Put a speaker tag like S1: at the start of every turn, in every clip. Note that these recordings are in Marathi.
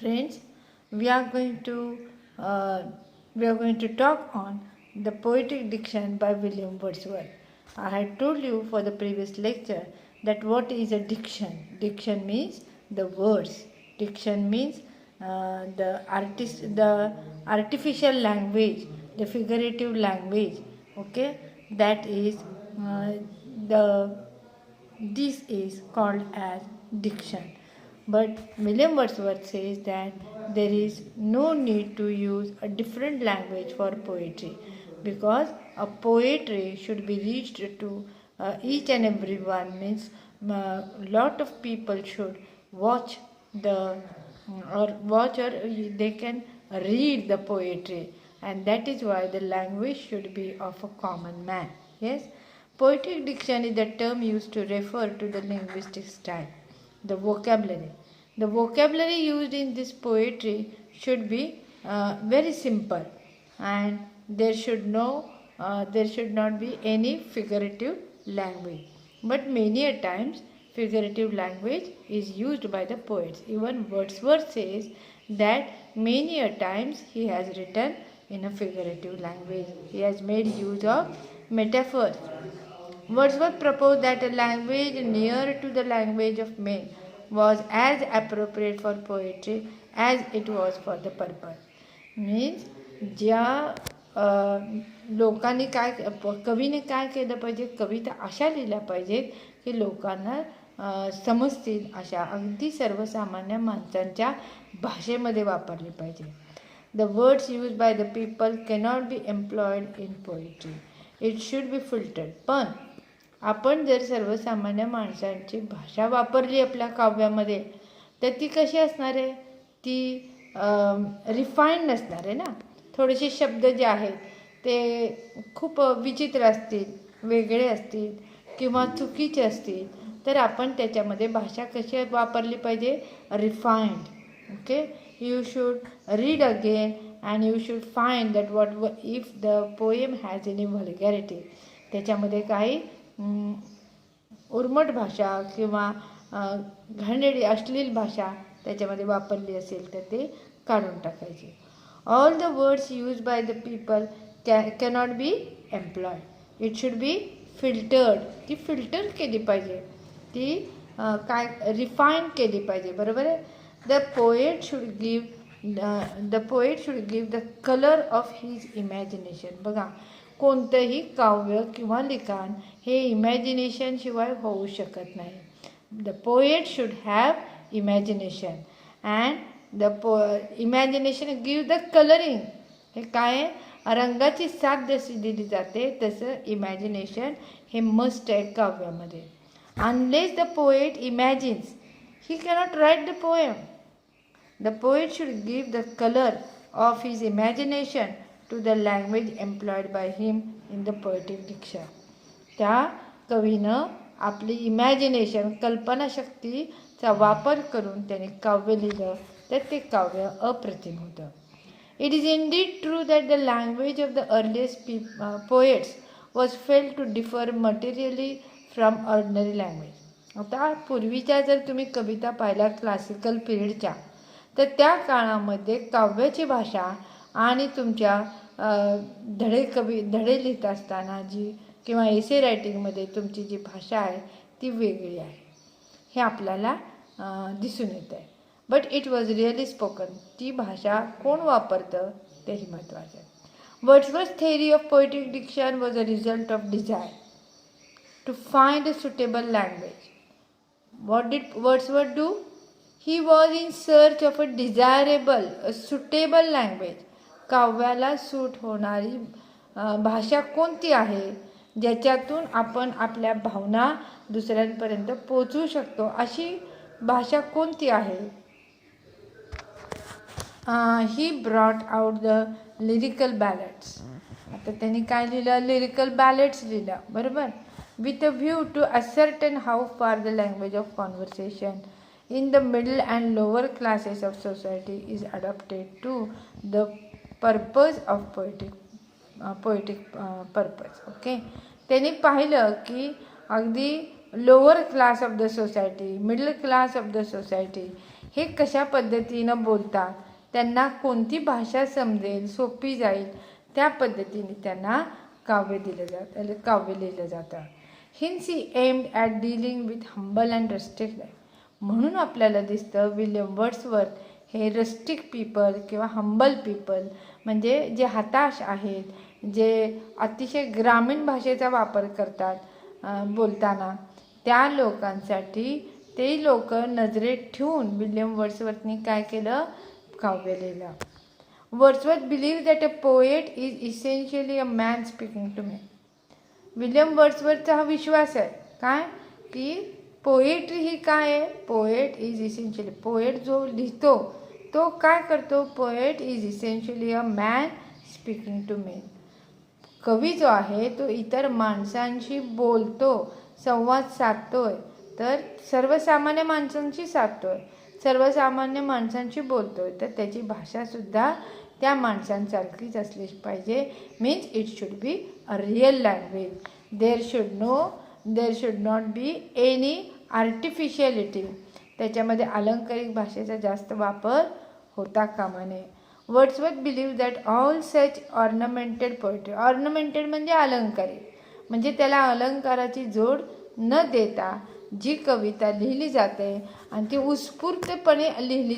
S1: Friends, we are going to uh, talk on the poetic diction by William Wordsworth. I had told you for the previous lecture that what is a diction. Diction means the words. Diction means the artificial language, the figurative language. Okay, that is the this is called as diction. But William Wordsworth says that there is no need to use a different language for poetry, because a poetry should be reached to each and every one. Means lot of people should watch the or they can read the poetry, and that is why the language should be of a common man. Yes. Poetic diction is the term used to refer to the linguistic style, the vocabulary. The vocabulary used in this poetry should be very simple, and there should not be any figurative language. But many a times figurative language is used by the poets. Even Wordsworth says that many a times he has written in a figurative language. He has made use of metaphors. Wordsworth proposed that a language near to the language of men was as appropriate for poetry as it was for the purpose. Means ज्या लोकांनी काय कवीने काय केलं पाहिजे, कविता अशा लिहिल्या पाहिजेत की लोकांना समजतील अशा अगदी सर्वसामान्य माणसांच्या भाषेमध्ये वापरली पाहिजे. The words used by the people cannot be employed in poetry. It should be filtered. पण आपण जर सर्वसामान्य माणसांची भाषा वापरली आपल्या काव्यामध्ये तर ती कशी असणार आहे, ती रिफाईंड नसणार आहे ना. थोडेसे शब्द जे आहेत ते खूप विचित्र असतील, वेगळे असतील किंवा चुकीचे असतील, तर आपण त्याच्यामध्ये भाषा कशी वापरली पाहिजे, refined. Okay, you should read again and you should find that what if the poem has any vulgarity. त्याच्यामध्ये काही उर्मट भाषा किंवा घाणेरडी अश्लील भाषा त्याच्यामध्ये वापरली असेल तर ते काढून टाकायचे. All the words use by the people cannot be employed. It should be filtered. ती फिल्टर केली पाहिजे, ती काय रिफाईन केली पाहिजे. बरोबर आहे. The poet should give the colour of his imagination. बघा, कोणतंही काव्य किंवा लिखाण हे इमॅजिनेशन शिवाय होऊ शकत नाही. The poet should have imagination and imagination give the colouring. हे काय रंगाची साथ जशी दिली जाते तसं इमॅजिनेशन हे मस्ट आहे काव्यामध्ये. Unless the poet imagines he cannot write the poem. The poet should give the colour of his imagination to the language employed by him in the poetic diction. त्या कवीनं आपली इमॅजिनेशन, कल्पनाशक्तीचा वापर करून त्याने काव्य लिहिलं तर ते काव्य अप्रतिम होतं. It is indeed true that the language of the earliest poets was failed to differ materially from ordinary language. आता पूर्वीच्या जर तुम्ही कविता पाहिल्या क्लासिकल पिरियडच्या, तर त्या काळामध्ये काव्याची भाषा आणि तुमच्या धडे लिहित असताना जी किंवा एसे रायटिंगमध्ये तुमची जी भाषा आहे ती वेगळी आहे, हे आपल्याला दिसून येतं आहे. But it was really spoken. ती भाषा कोण वापरतं तेही महत्त्वाचं आहे. Wordsworth theory of poetic diction was a result of desire to find a suitable language. What did Wordsworth do? He was in search of a desirable, a suitable language. काव्याला सूट होणारी भाषा कोणती आहे, ज्याच्यातून आपण आपल्या भावना दुसऱ्यांपर्यंत पोचवू शकतो, अशी भाषा कोणती आहे. He brought out the lyrical ballads. आता त्यांनी काय लिहिलं, लिरिकल बॅलेट्स लिहिलं. बरोबर. With a view to ascertain how far the language of conversation in the middle and lower classes of society is adapted to the purpose of poetic purpose. Okay, त्यांनी पाहिलं की अगदी lower class of the society, middle class of the society हे कशा पद्धतीनं बोलतात, त्यांना कोणती भाषा समजेल, सोपी जाईल, त्या पद्धतीने त्यांना काव्य लिहिलं जातं. Hence he aimed at dealing with humble and rustic life. म्हणून आपल्याला दिसतं विल्यम वर्ड्सवर्थ हे रस्टिक पीपल किंवा हंबल पीपल, म्हणजे जे हताश आहेत, जे अतिशय ग्रामीण भाषेचा वापर करतात बोलताना, त्या लोकांसाठी ते लोक नजरेत ठेवून विल्यम वर्ड्सवर्थनी काय केलं, काव्य लिहिलं. Wordsworth believe that a poet is essentially a man speaking to man. William वर्ड्सवर्थचा हा विश्वास आहे काय, की पोएट्री ही काय आहे, पोएट इज इसेन्शियली, पोएट जो लिहितो तो काय करतो, poet is essentially a man speaking to men. कवी जो आहे तो इतर माणसांशी बोलतो, संवाद साधतोय, तर सर्वसामान्य माणसांशी साधतोय, सर्वसामान्य माणसांशी बोलतोय, तर त्याची भाषासुद्धा त्या माणसांसारखीच असली पाहिजे. Means it should be a real language. There should not be any artificiality. त्याच्यामध्ये अलंकारिक भाषेचा जास्त वापर होता कामा नये. Wordsworth believe that all such ornamented poetry, ornamented म्हणजे अलंकारिक, म्हणजे त्याला अलंकाराची जोड न देता जी कविता लिहिली जाते आणि ती उत्स्फूर्तपणे लिहिली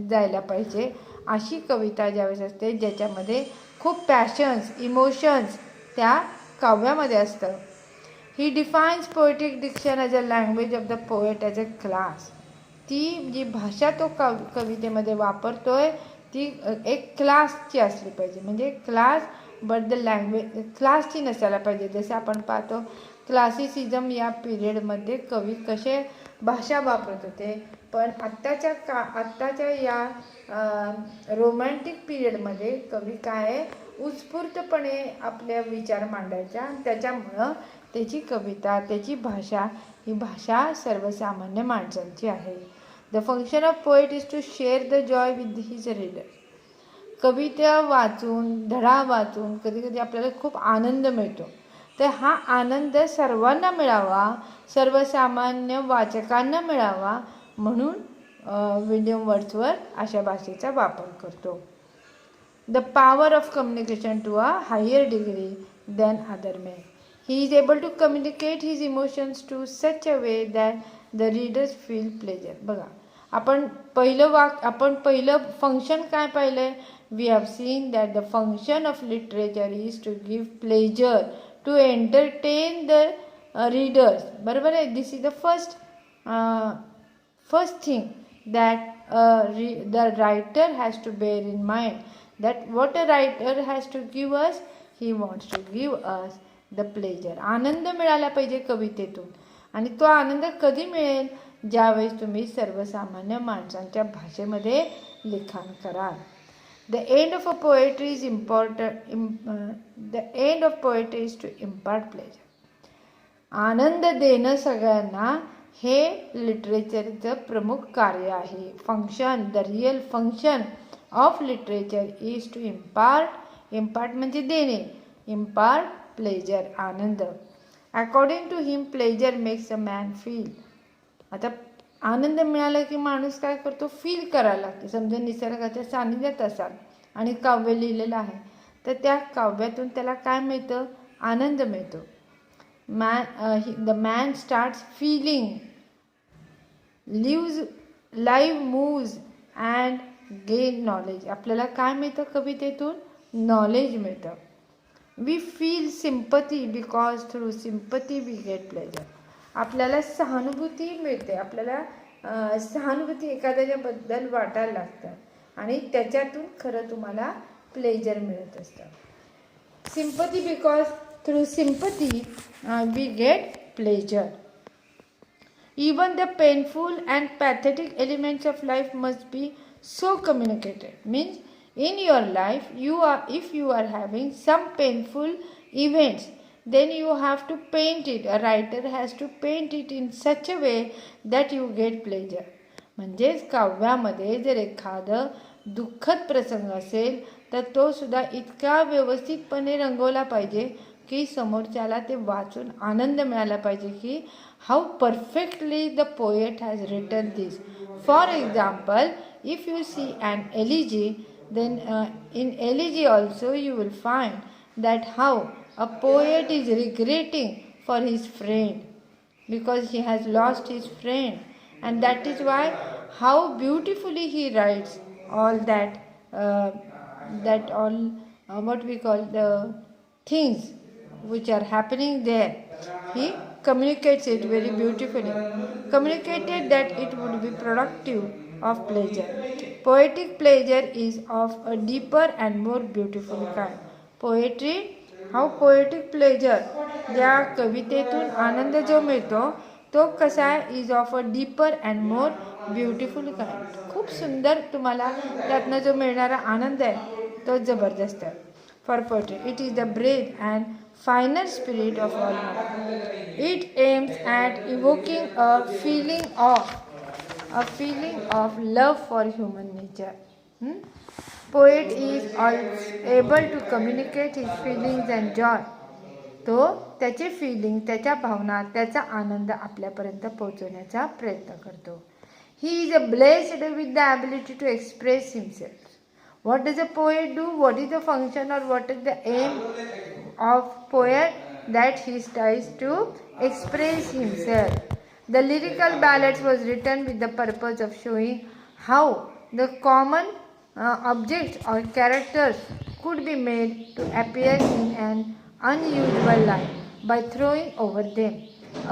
S1: जायला पाहिजे, अशी कविता ज्यावेळेस असते ज्याच्यामध्ये खूप पॅशन्स, इमोशन्स त्या काव्यामध्ये असतं. He defines poetic diction as a language of the poet as a class. ती जी भाषा तो कवितेमध्ये वापरतोय ती एक क्लासची असली पाहिजे, म्हणजे क्लास, बट द लँग्वेज क्लासची नसायला पाहिजे. जसं आपण पाहतो क्लासिसिझम या पिरियडमध्ये कवी कसे भाषा वापरत होते, पण आत्ताच्या या रोमॅन्टिक पिरियडमध्ये कवी काय उत्स्फूर्तपणे आपले विचार मांडायचा, त्याच्यामुळं त्याची कविता, त्याची भाषा ही भाषा सर्वसामान्य माणसांची आहे. The function of poet is to share the joy with his reader. कविता वाचून, धडा वाचून कधी कधी आपल्याला खूप आनंद मिळतो, तर हा आनंद सर्वांना मिळावा, सर्वसामान्य वाचकांना मिळावा, म्हणून विल्यम वर्ड्सवर्थ अशा भाषेचा वापर करतो. The power of communication to a higher degree than other men. He is able to communicate his emotions to such a way that the readers feel pleasure. बघा, आपण पहिलं फंक्शन काय पाहिलं, we have seen that the function of literature is to give pleasure, to entertain the readers. बरोबर आहे. This is the first thing that the writer has to bear in mind, that what a writer has to give us, he wants to give us the pleasure. आनंद मिळाला पाहिजे कवितेतून, आणि तो आनंद कधी मिळेल, ज्यावेळेस तुम्ही सर्वसामान्य माणसांच्या भाषेमध्ये लिखाण कराल. The end of a poetry is the end of poetry is to impart pleasure. आनंद देणं सगळ्यांना हे लिटरेचरचं प्रमुख कार्य आहे. Function, the real function of literature is to impart म्हणजे देणे, इम्पार्ट प्लेजर, आनंद. According to him pleasure makes a man feel. आता आनंद मिळाला की माणूस काय करतो, फील करायला लागतो. समजा निसर्गाच्या सानिध्यात असाल आणि काव्य लिहिलेलं आहे, तर त्या काव्यातून त्याला काय मिळतं, आनंद मिळतो. The man starts feeling, live moves and gain knowledge. आपल्याला काय मिळतं कवितेतून, नॉलेज मिळतं. We feel sympathy because through sympathy we get pleasure. आपल्याला सहानुभूती मिळते, आपल्याला सहानुभूती एखाद्याच्याबद्दल वाटायला लागतं आणि त्याच्यातून खरं तुम्हाला प्लेजर मिळत असतं. Sympathy because through sympathy we get pleasure. Even the painful and pathetic elements of life must be so communicated. Means in your life, if you are having some painful events, then you have to paint it. A writer has to paint it in such a way that you get pleasure. म्हणजेच काव्यामध्ये जर एखादं दुःखद प्रसंग असेल तर तो सुद्धा इतका व्यवस्थितपणे रंगवला पाहिजे, की समोरच्याला ते वाचून आनंद मिळाला पाहिजे की how perfectly the poet has written this. For example, if you see an elegy, then in elegy also you will find that how a poet is regretting for his friend because he has lost his friend, and that is why how beautifully he writes all that that all what we call the things which are happening there. He communicates it very beautifully, communicated that it would be productive of pleasure. Poetic pleasure is of a deeper and more beautiful kind. Poetry, how poetic pleasure, ज्या कवितेतून आनंद जो मिळतो तो कसा आहे, is of a deeper and more beautiful kind. खूप सुंदर तुम्हाला त्यातनं जो मिळणारा आनंद आहे तो जबरदस्त आहे. For poetry it is the breath and finer spirit of all man. It aims at evoking a feeling of love for human nature. Poet is able to communicate his feelings and joy. तो त्याचे फिलिंग, त्याच्या भावना, त्याचा आनंद आपल्यापर्यंत पोहोचवण्याचा प्रयत्न करतो. He is blessed with the ability to express himself. What does a poet do? What is the function or what is the aim of poet? That he tries to express himself. The lyrical ballads was written with the purpose of showing how the common objects or characters could be made to appear in an unusual light by throwing over them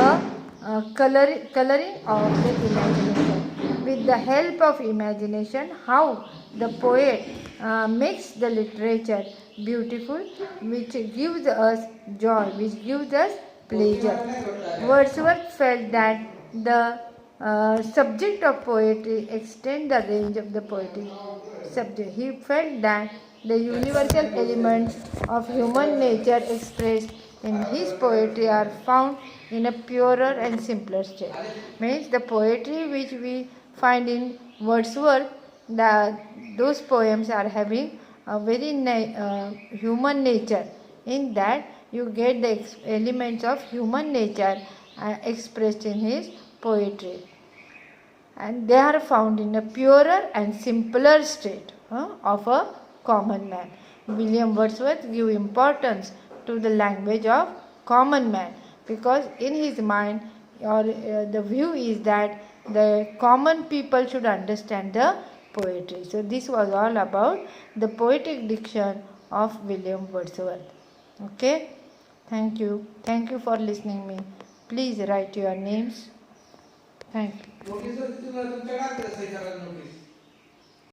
S1: a coloring of the imagination. With the help of imagination, how the poet makes the literature beautiful, which gives us joy, which gives us pleasure. Wordsworth felt that the subject of poetry extends the range of the poetic subject. He felt that the universal elements of human nature expressed in his poetry are found in a purer and simpler state. Means the poetry which we find in Wordsworth, those poems are having a very human nature. In that you get the elements of human nature expressed in his poetry, and they are found in a purer and simpler state of a common man. William Wordsworth gave importance to the language of common man because in his mind or the view is that the common people should understand the poetry. So this was all about the poetic diction of William Wordsworth. Okay, thank you for listening me. Please write your names. Thank you.